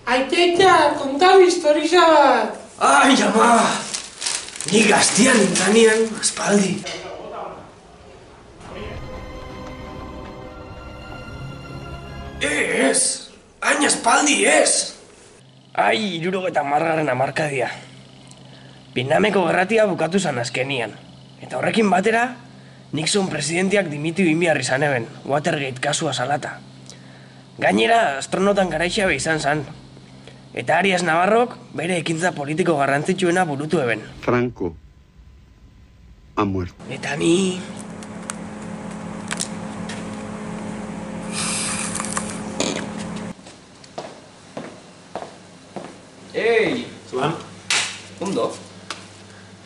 Aita, kontau historia bat. Ai, ama! Ni gaztian nintzanian, aspaldi. Ez! Hain aspaldi ez! Ai, 70. hamarkadia. Vietnameko gerratia bukatu zan azkenian. Eta horrekin batera, Nixon presidenteak dimitiu inbiar izan eben, Watergate kasua salata. Gainera, astronotan garaixa izan zan. Eta Arias Navarrok bere ekintza politiko garrantzitsuena burutu eben. Franco ha muerto. Eta ni... Ei! Zuan? Ondo?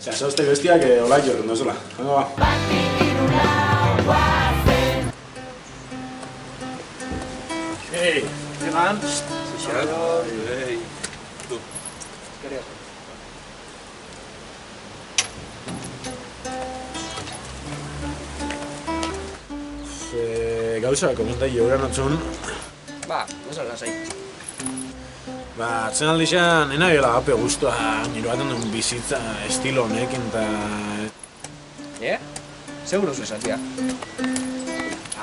Zauzte bestiak olak jorren dozula. Hango ba. Ei! Egan? Zixar? Ei! Du. Eskerrik asko. Gauza, komentai jauran atzun. Ba, oso lasai. Ba, atzen aldixan, ena gela gape guztua nire baten duen bizitza estilo honekin eta... Seguro zu esatia.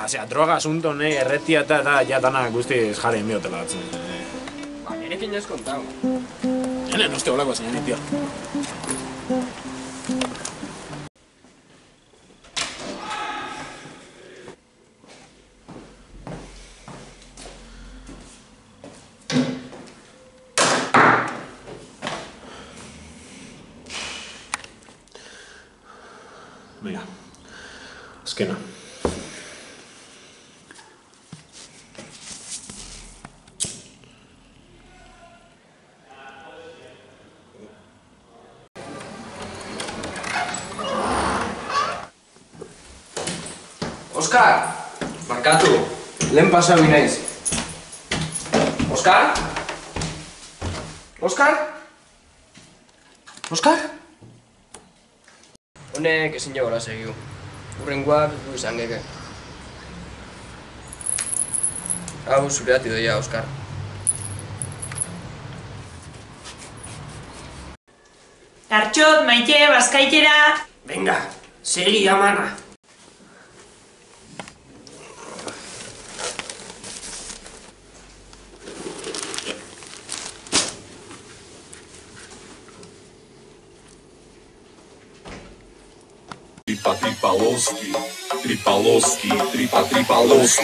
Zera, droga asunto nahi erretia eta ja danak guztiz jaren biotela batzen. Ba, nirekin ez kontau. Ene, noste holako zein nitia. Venga, azkena. Oskar! Barkatu, lehen pasau inaiz. Oskar? Oskar? Oskar? Honek ezin jagora segiu. Urrengoak du izan geke. Hau zure ati doia, Oskar. Tartxot, Maite, Bazkaitera! Venga, segi amana. Tripaloski, tripaloski, tripaloski.